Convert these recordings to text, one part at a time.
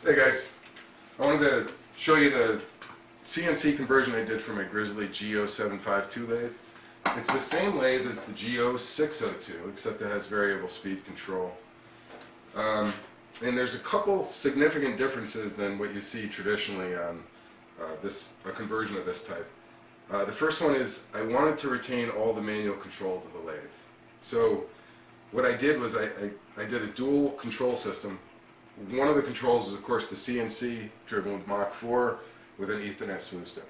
Hey guys, I wanted to show you the CNC conversion I did for my Grizzly G0752 lathe. It's the same lathe as the G0602, except it has variable speed control. And there's a couple significant differences than what you see traditionally on a conversion of this type. The first one is I wanted to retain all the manual controls of the lathe. So what I did was I did a dual control system. One of the controls is, of course, the CNC driven with Mach 4 with an Ethernet smooth stepper.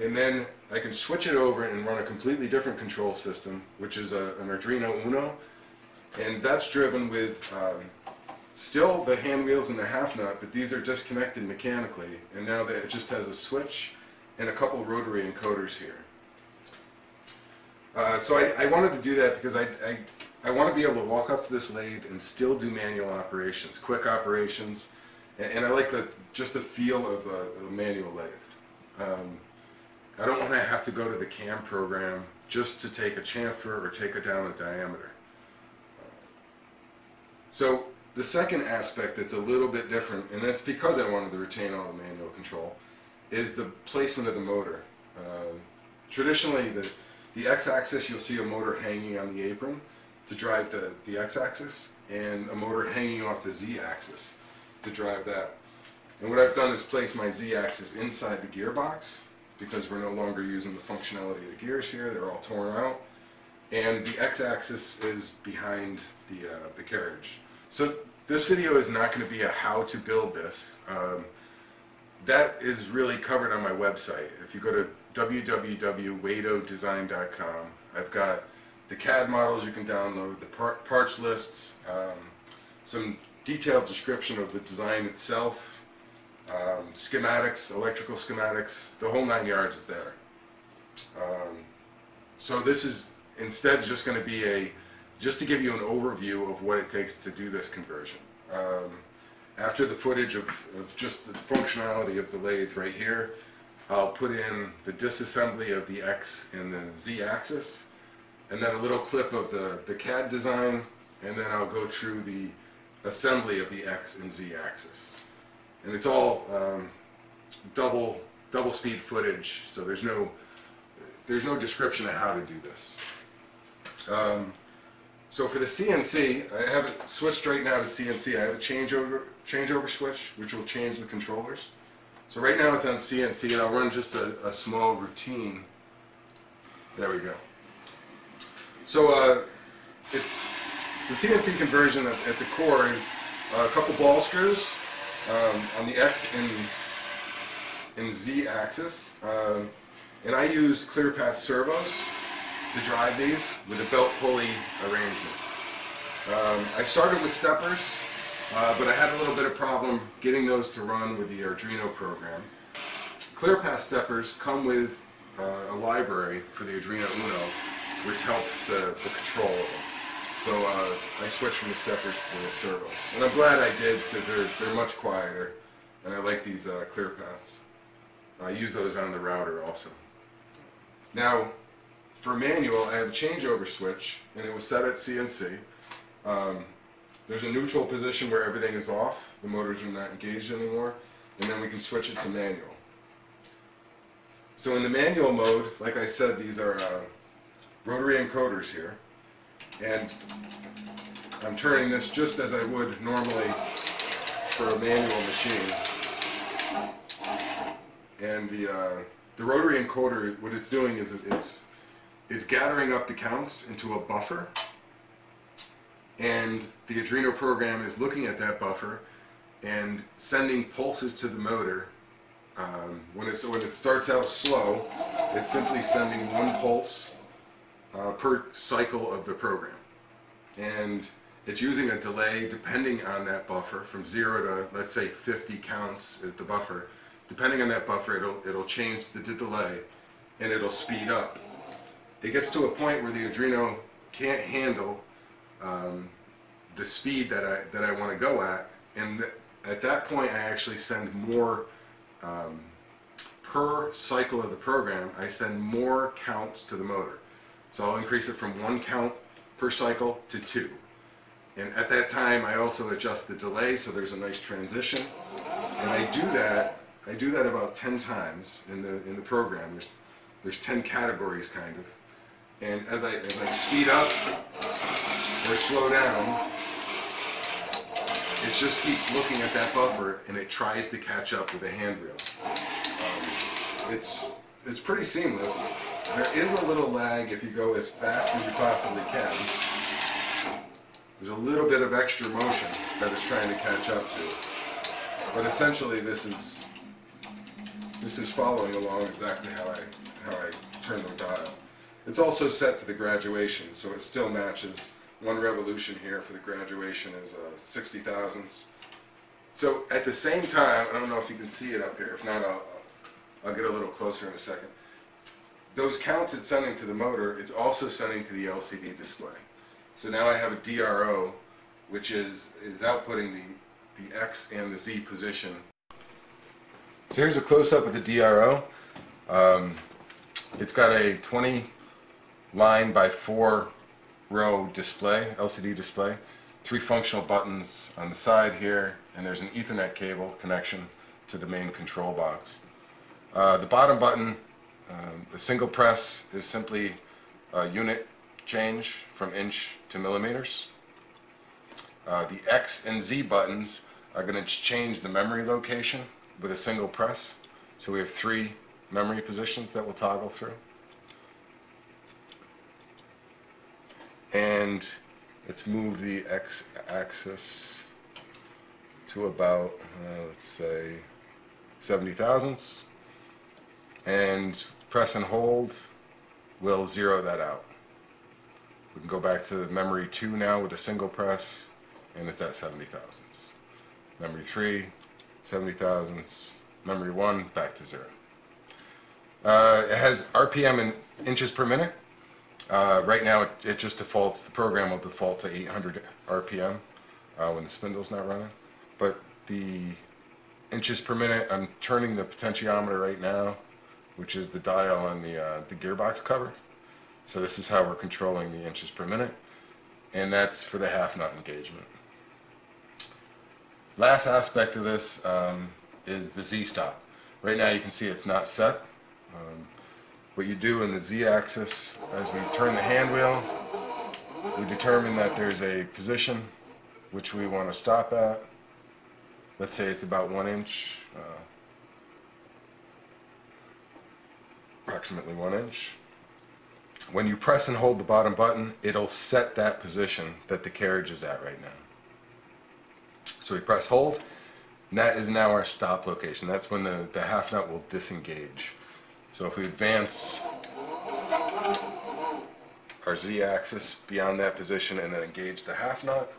And then I can switch it over and run a completely different control system, which is an Arduino UNO. And that's driven with still the hand wheels and the half nut, but these are disconnected mechanically. And now that it just has a switch and a couple rotary encoders here. So I wanted to do that because I want to be able to walk up to this lathe and still do manual operations, quick operations, and I like just the feel of a manual lathe. I don't want to have to go to the CAM program just to take a chamfer or take it down a diameter. So the second aspect that's a little bit different, and that's because I wanted to retain all the manual control, is the placement of the motor. Traditionally, the x-axis, you'll see a motor hanging on the apron to drive the x-axis, and a motor hanging off the z-axis to drive that. And what I've done is place my z-axis inside the gearbox, because we're no longer using the functionality of the gears here, they're all torn out, and the x-axis is behind the carriage. So this video is not going to be a how to build this. That is really covered on my website. If you go to www.wadodesign.com, I've got the CAD models you can download, the parts lists, some detailed description of the design itself, schematics, electrical schematics, the whole 9 yards is there. So this is instead just going to be just to give you an overview of what it takes to do this conversion. After the footage of just the functionality of the lathe right here, I'll put in the disassembly of the X and the Z axis, and then a little clip of the CAD design, and then I'll go through the assembly of the X and Z axis. And it's all double speed footage, so there's no description of how to do this. So for the CNC, I have it switched right now to CNC. I have a changeover switch, which will change the controllers. So right now it's on CNC, and I'll run just a small routine. There we go. So it's the CNC conversion at the core is a couple ball screws on the X and Z axis, and I use clear path servos to drive these with a belt pulley arrangement. I started with steppers, but I had a little bit of problem getting those to run with the Arduino program. ClearPath steppers come with a library for the Arduino UNO, which helps the control of them. So I switched from the steppers to the servos, and I'm glad I did because they're much quieter, and I like these ClearPaths. I use those on the router also. Now, for manual, I have a changeover switch, and it was set at CNC. There's a neutral position where everything is off, the motors are not engaged anymore, and then we can switch it to manual. So in the manual mode, like I said, these are rotary encoders here, and I'm turning this just as I would normally for a manual machine. And the rotary encoder, what it's doing is it's gathering up the counts into a buffer, and the Arduino program is looking at that buffer and sending pulses to the motor. When it starts out slow, it's simply sending one pulse per cycle of the program, and it's using a delay depending on that buffer from 0 to, let's say, 50 counts is the buffer. Depending on that buffer, it'll change the delay, and it'll speed up. It gets to a point where the Arduino can't handle the speed that I want to go at, and at that point I actually send more per cycle of the program. I send more counts to the motor. So I'll increase it from 1 count per cycle to 2. And at that time, I also adjust the delay so there's a nice transition. And I do that about 10 times in the program. There's 10 categories kind of. And as I speed up or slow down, it just keeps looking at that buffer and it tries to catch up with a hand wheel. It's pretty seamless. There is a little lag if you go as fast as you possibly can. There's a little bit of extra motion that it's trying to catch up to. But essentially this is following along exactly how I turn the dial. It's also set to the graduation, so it still matches. 1 revolution here for the graduation is 60 thousandths. So at the same time, I don't know if you can see it up here. If not, I'll get a little closer in a second. Those counts it's sending to the motor, it's also sending to the LCD display. So now I have a DRO, which is outputting the X and the Z position. So here's a close-up of the DRO. It's got a 20 line by 4 row display, LCD display, 3 functional buttons on the side here, and there's an Ethernet cable connection to the main control box. The bottom button, the single press, is simply a unit change from inch to millimeters. The X and Z buttons are going to change the memory location with a single press. So we have 3 memory positions that we'll toggle through. And let's move the X axis to about, let's say, 70 thousandths. And press and hold will zero that out. We can go back to memory 2 now with a single press, and it's at 70 thousandths. Memory 3, 70 thousandths. Memory 1, back to 0. It has RPM in inches per minute. Right now it just defaults, the program will default to 800 RPM when the spindle's not running. But the inches per minute, I'm turning the potentiometer right now, which is the dial on the gearbox cover. So this is how we're controlling the inches per minute, and that's for the half nut engagement. Last aspect of this is the Z-stop. Right now you can see it's not set. What you do in the Z-axis, as we turn the hand wheel, we determine that there's a position which we want to stop at. Let's say it's about 1 inch, approximately 1 inch. When you press and hold the bottom button, it'll set that position that the carriage is at right now. So we press hold, and that is now our stop location. That's when the half nut will disengage. So if we advance our Z-axis beyond that position and then engage the half nut,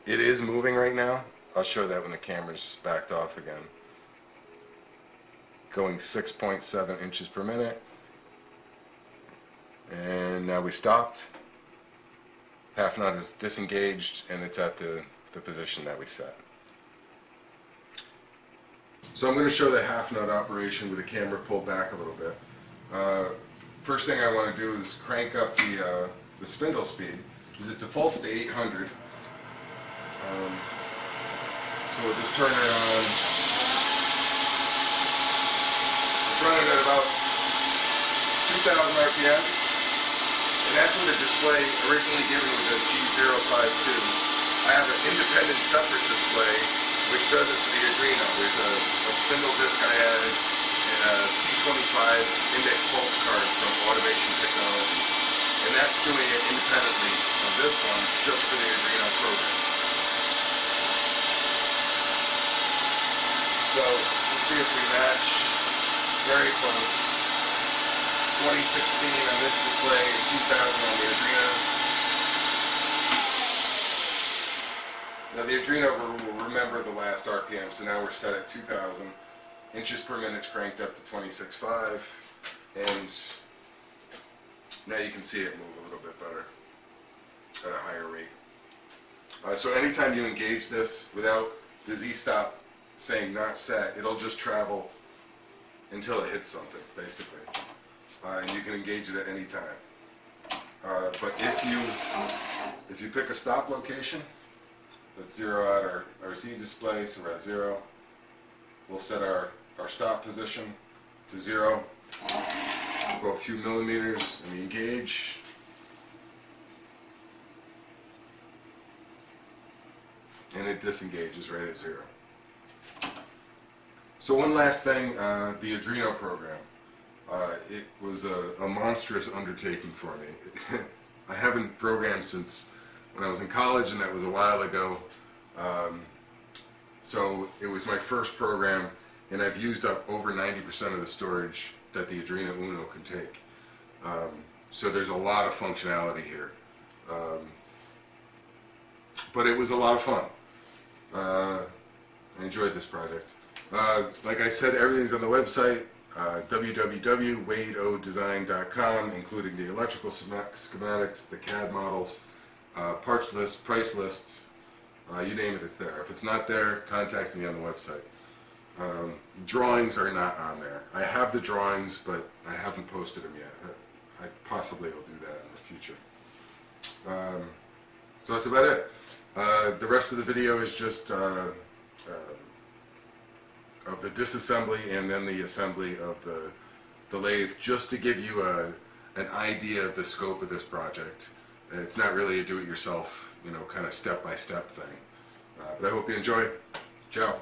it is moving right now. I'll show that when the camera's backed off again. Going 6.7 inches per minute, and now we stopped. Half nut is disengaged and it's at the position that we set. So I'm going to show the half nut operation with the camera pulled back a little bit. First thing I want to do is crank up the spindle speed, because it defaults to 800. So we'll just turn it on. It's running at about 2,000 RPM, and that's when the display originally given was a G0752. I have an independent separate display which does it for the Arduino. There's a spindle disc I added and a C25 index pulse card from Automation Technology, and that's doing it independently of this one just for the Arduino program. So let's see if we match. Very close. 2016 on this display and 2000 on the Arduino. Now the Arduino will remember the last RPM, so now we're set at 2000. Inches per minute cranked up to 26.5, and now you can see it move a little bit better at a higher rate. So anytime you engage this without the Z-stop saying not set, it'll just travel until it hits something, basically. And you can engage it at any time. But if you pick a stop location, let's zero out our Z display, so we're at 0. We'll set our stop position to 0. We'll go a few millimeters and we engage. And it disengages right at 0. So one last thing, the Arduino program. It was a monstrous undertaking for me. I haven't programmed since when I was in college, and that was a while ago. So it was my first program, and I've used up over 90% of the storage that the Arduino UNO can take. So there's a lot of functionality here. But it was a lot of fun. I enjoyed this project. Like I said, everything's on the website, www.wadeodesign.com, including the electrical schematics, the CAD models, parts list, price lists, you name it, it's there. If it's not there, contact me on the website. Drawings are not on there. I have the drawings, but I haven't posted them yet. I possibly will do that in the future. So that's about it. The rest of the video is just of the disassembly and then the assembly of the lathe, just to give you an idea of the scope of this project. It's not really a do-it-yourself, kind of step-by-step thing. But I hope you enjoy. Ciao.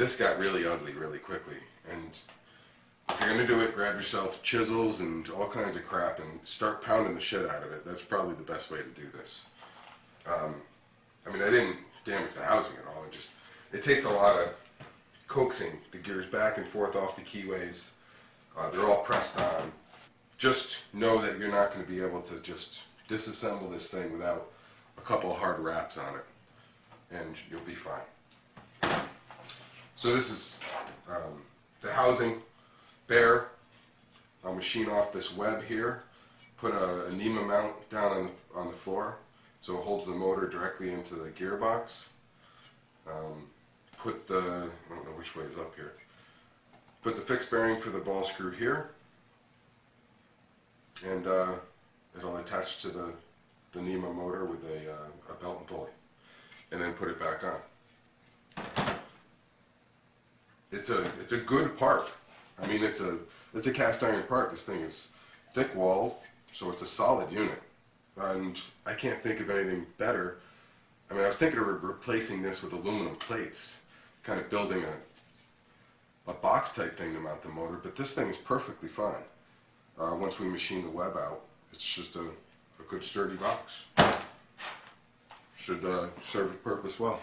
this got really ugly really quickly. And if you're going to do it, grab yourself chisels and all kinds of crap and start pounding the shit out of it. That's probably the best way to do this. I mean, I didn't damage the housing at all. It takes a lot of coaxing the gears back and forth off the keyways. They're all pressed on. Just know that you're not going to be able to just disassemble this thing without a couple of hard wraps on it, and you'll be fine. So this is the housing bare. I'll machine off this web here, put a NEMA mount down on the floor so it holds the motor directly into the gearbox. Put the, I don't know which way is up here, put the fixed bearing for the ball screw here, and it'll attach to the NEMA motor with a belt and pulley, and then put it back on. It's a good part. I mean, it's a cast iron part. This thing is thick walled, so it's a solid unit, and I can't think of anything better. I mean, I was thinking of replacing this with aluminum plates, kind of building a box type thing to mount the motor, but this thing is perfectly fine. Once we machine the web out, it's just a good sturdy box. Should serve its purpose well.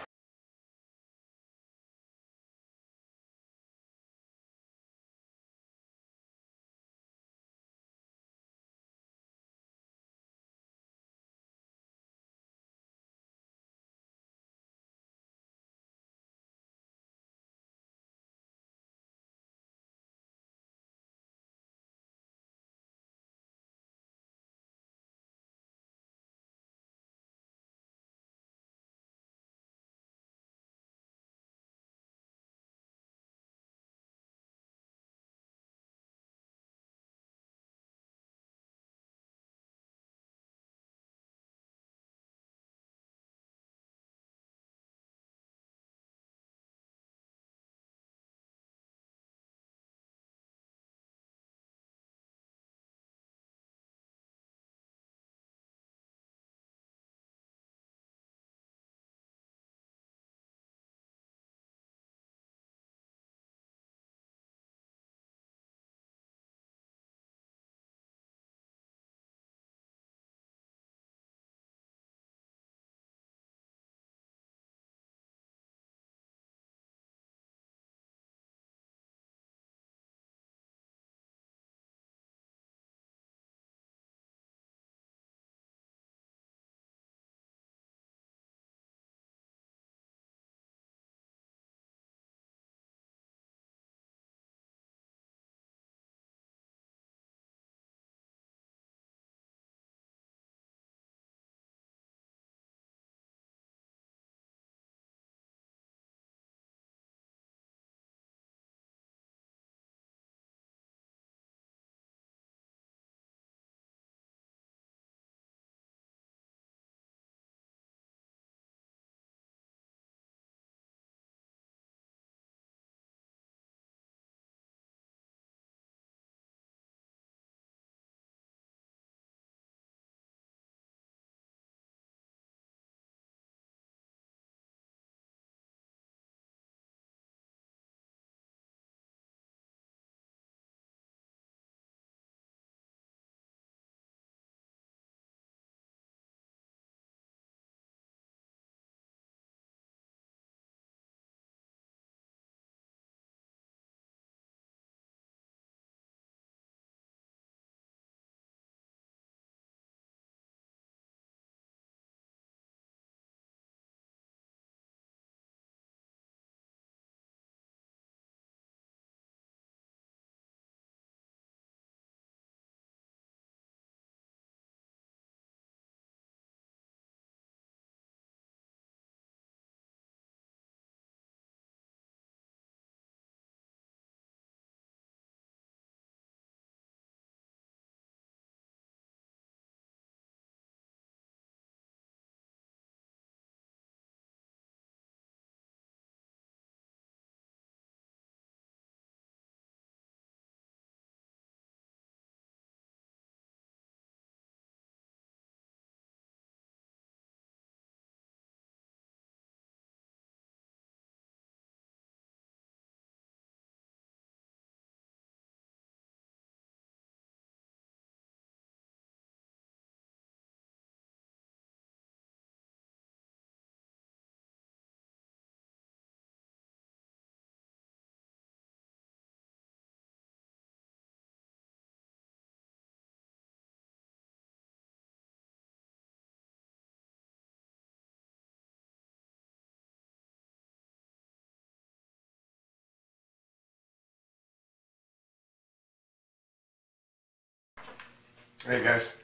Hey guys,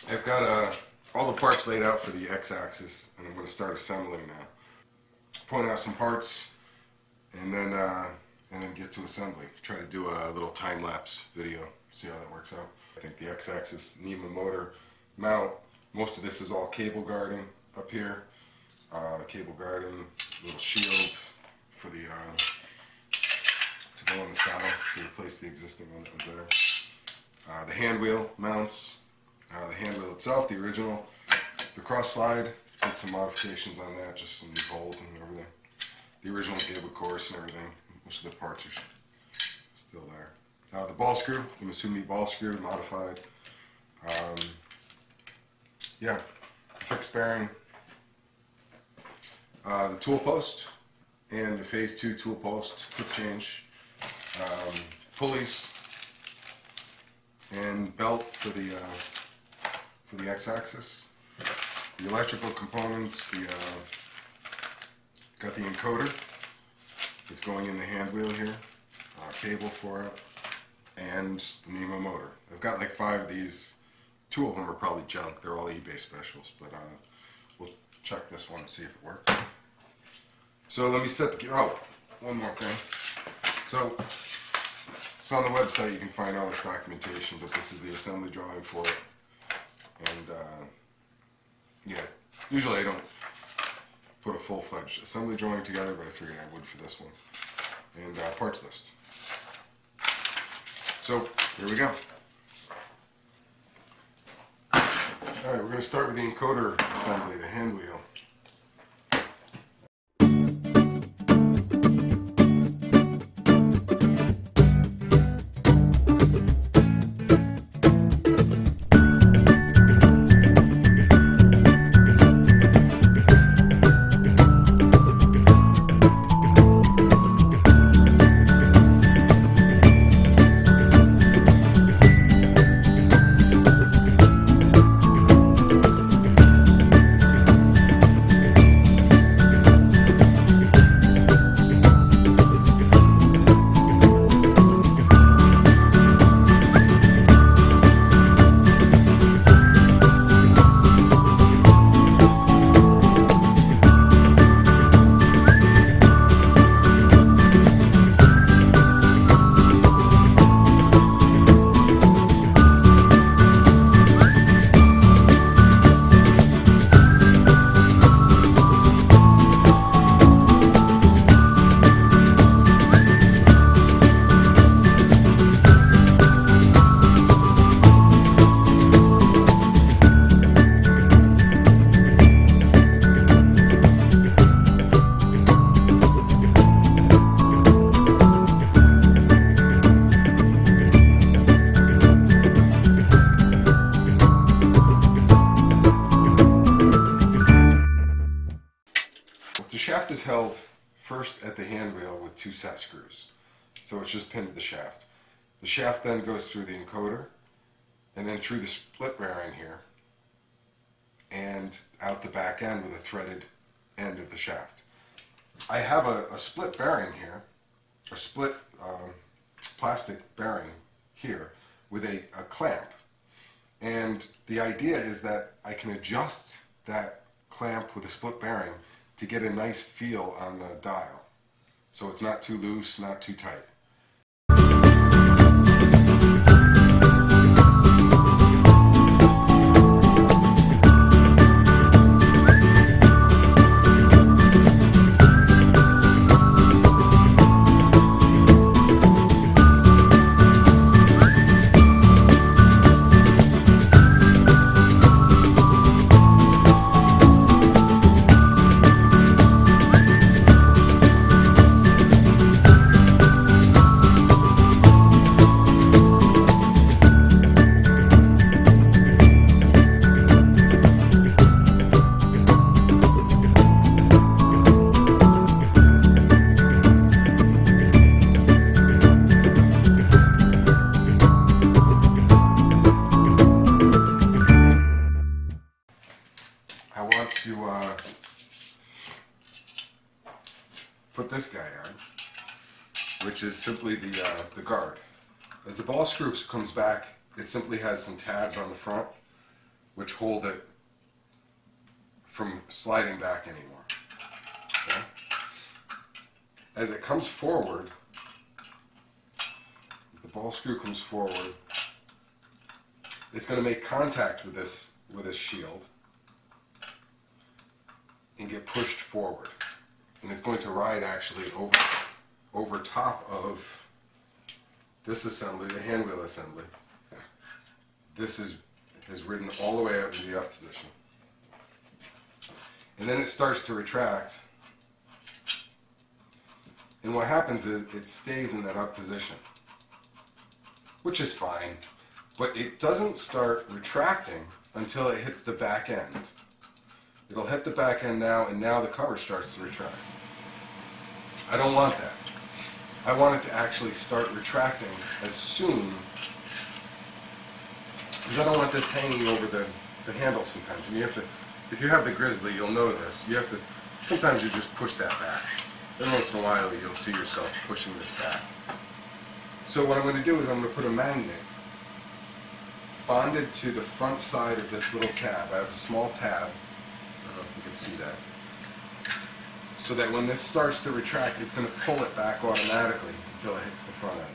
I've got all the parts laid out for the x-axis, and I'm going to start assembling now. Point out some parts, and then get to assembly. Try to do a little time-lapse video, see how that works out. I think the x-axis NEMA motor mount, most of this is all cable guarding up here. Cable guarding, little shield for the to go on the saddle to replace the existing one that was there. The hand wheel mounts, the hand wheel itself, the original, the cross slide, did some modifications on that, just some new holes and everything. The original gave a course and everything. Most of the parts are still there. The ball screw, the Masumi ball screw, modified. Yeah, fixed bearing. The tool post and the phase 2 tool post, quick change. Pulleys and belt for the x-axis. The electrical components, got the encoder. It's going in the hand wheel here. Cable for it, and the NEMA motor. I've got like 5 of these. 2 of them are probably junk. They're all eBay specials, but we'll check this one and see if it works. So let me set the, oh, one more thing. So it's on the website, you can find all this documentation, but this is the assembly drawing for it. And yeah, usually I don't put a full-fledged assembly drawing together, but I figured I would for this one. And parts list. So here we go. Alright, we're going to start with the encoder assembly, the hand wheel. The shaft is held first at the hand wheel with 2 set screws, so it's just pinned to the shaft. The shaft then goes through the encoder, and then through the split bearing here, and out the back end with a threaded end of the shaft. I have a split bearing here, a split plastic bearing here with a clamp, and the idea is that I can adjust that clamp with a split bearing to get a nice feel on the dial. So it's not too loose, not too tight. Put this guy on, which is simply the guard. As the ball screw comes back it simply has some tabs on the front which hold it from sliding back anymore. Okay? As it comes forward, the ball screw comes forward, it's going to make contact with this shield and get pushed forward. And it's going to ride actually over top of this assembly, the hand wheel assembly. This is ridden all the way up to the up position. And then it starts to retract. And what happens is it stays in that up position, which is fine, but it doesn't start retracting until it hits the back end. It'll hit the back end now, and now the cover starts to retract. I don't want that. I want it to actually start retracting as soon, because I don't want this hanging over the handle sometimes. And you have to, if you have the Grizzly, you'll know this. You have to, sometimes you just push that back. Every once in a while you'll see yourself pushing this back. So what I'm going to do is I'm going to put a magnet bonded to the front side of this little tab. I have a small tab. I don't know if you can see that. So that when this starts to retract, it's going to pull it back automatically until it hits the front end.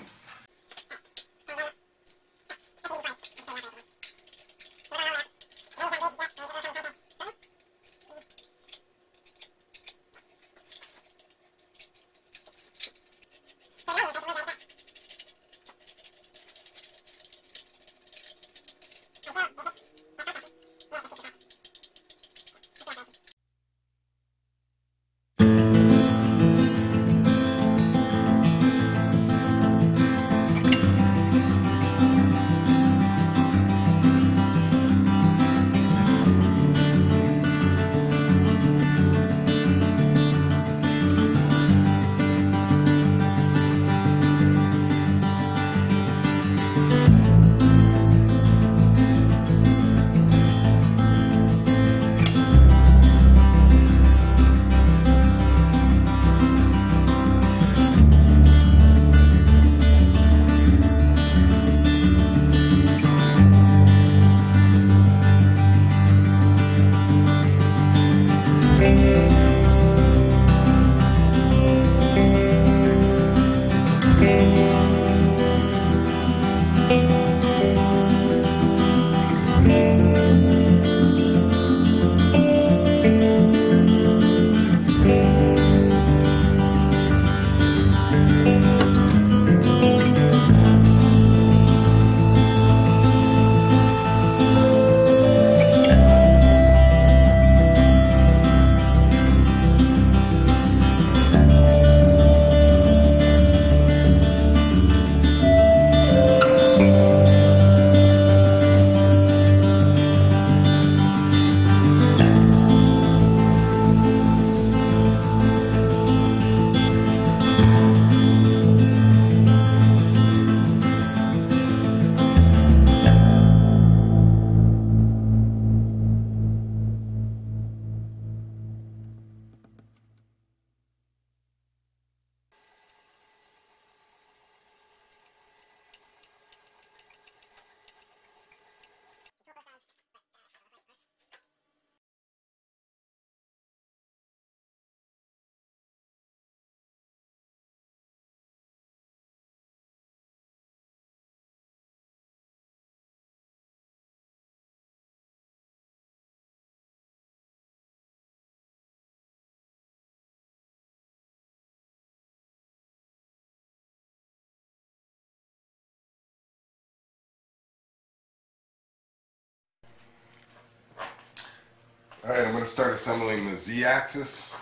Alright, I'm going to start assembling the Z-axis,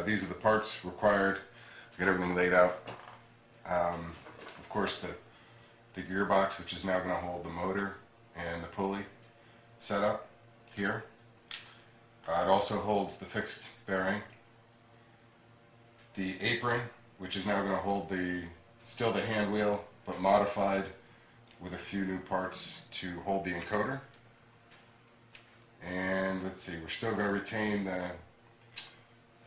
these are the parts required to get everything laid out. Of course, the gearbox, which is now going to hold the motor and the pulley set up here. It also holds the fixed bearing. The apron, which is now going to hold still the hand wheel, but modified with a few new parts to hold the encoder. And let's see, we're still going to retain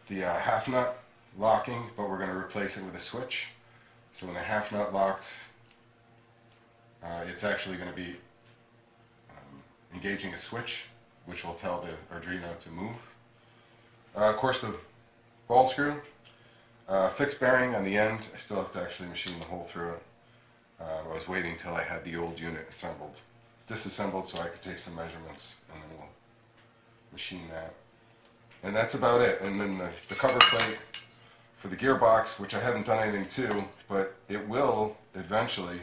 the half nut locking, but we're going to replace it with a switch. So when the half nut locks, It's actually going to be engaging a switch, which will tell the Arduino to move. Of course, the ball screw, fixed bearing on the end. I still have to actually machine the hole through it. I was waiting till I had the old unit disassembled so I could take some measurements, and then we'll machine that. And that's about it. And then the cover plate for the gearbox, which I haven't done anything to, but it will eventually.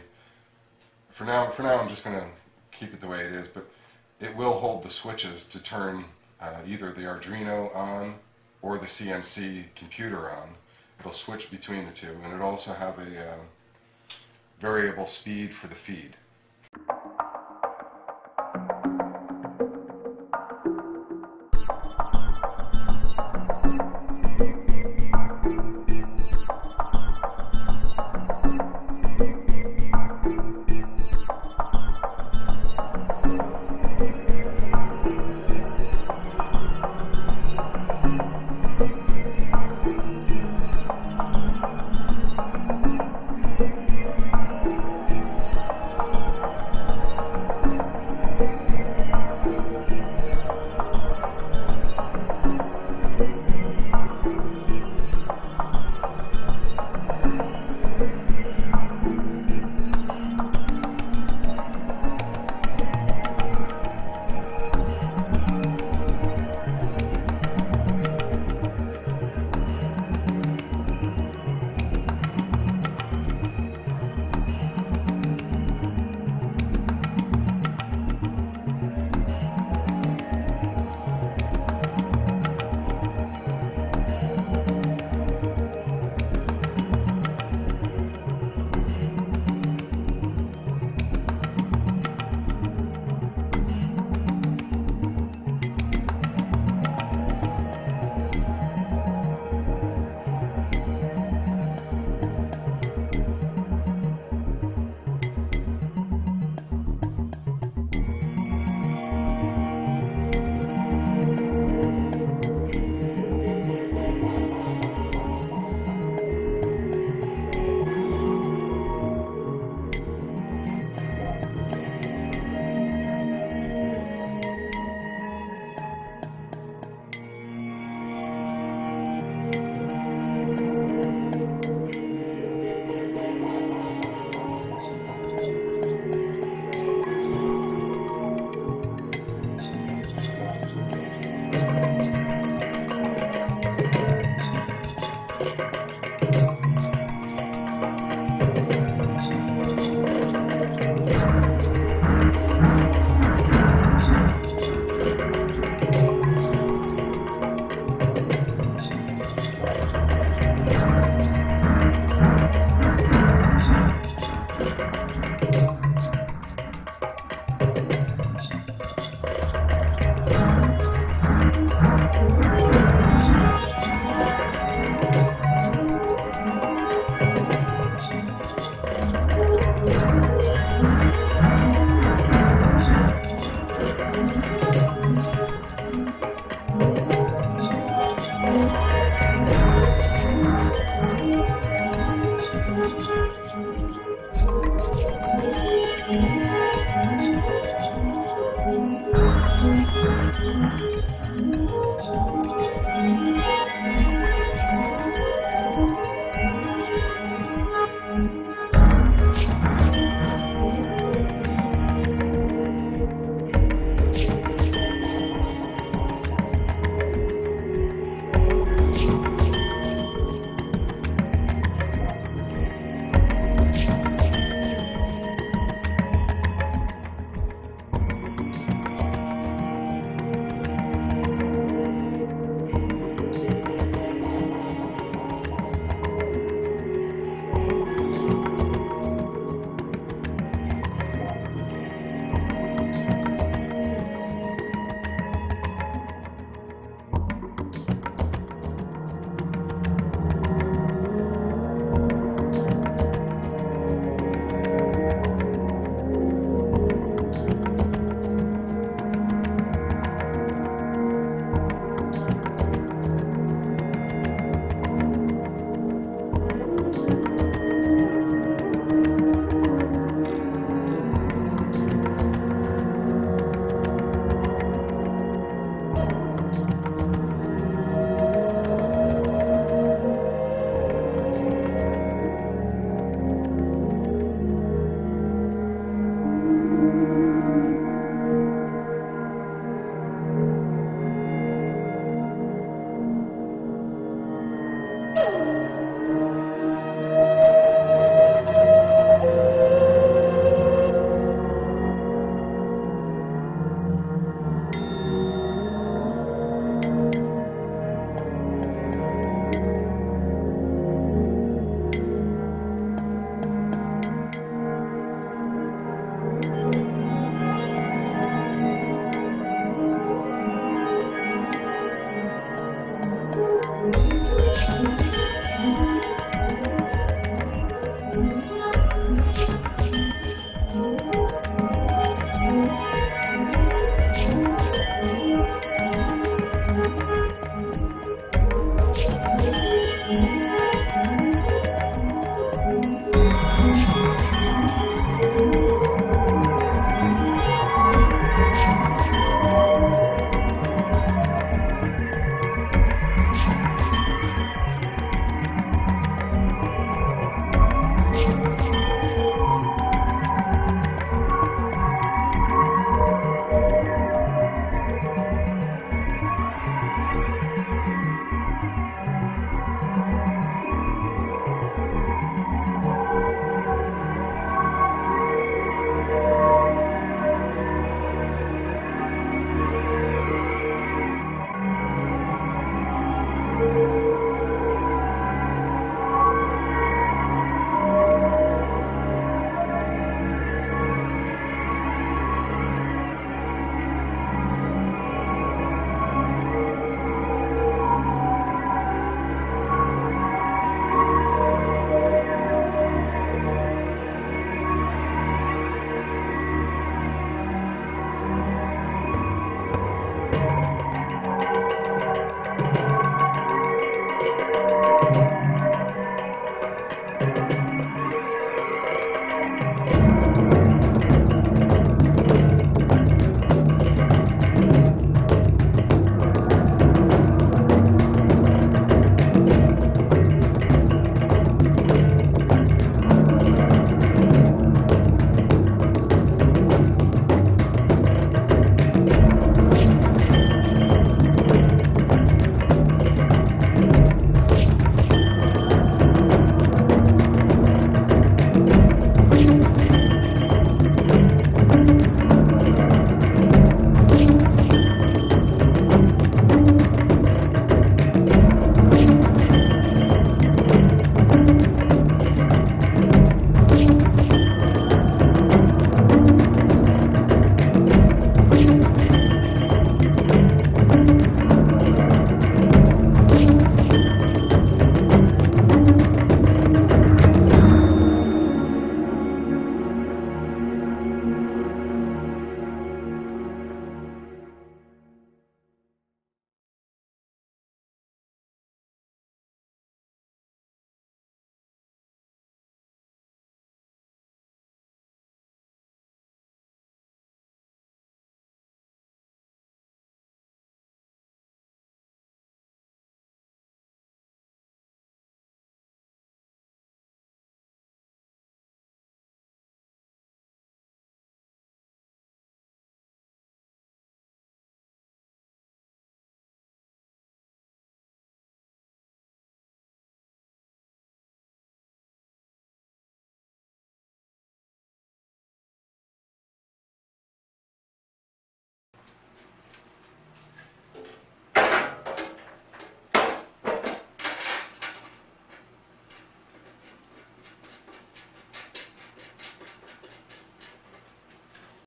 For now I'm just going to keep it the way it is, but it will hold the switches to turn either the Arduino on or the CNC computer on. It'll switch between the two, and it'll also have a variable speed for the feed.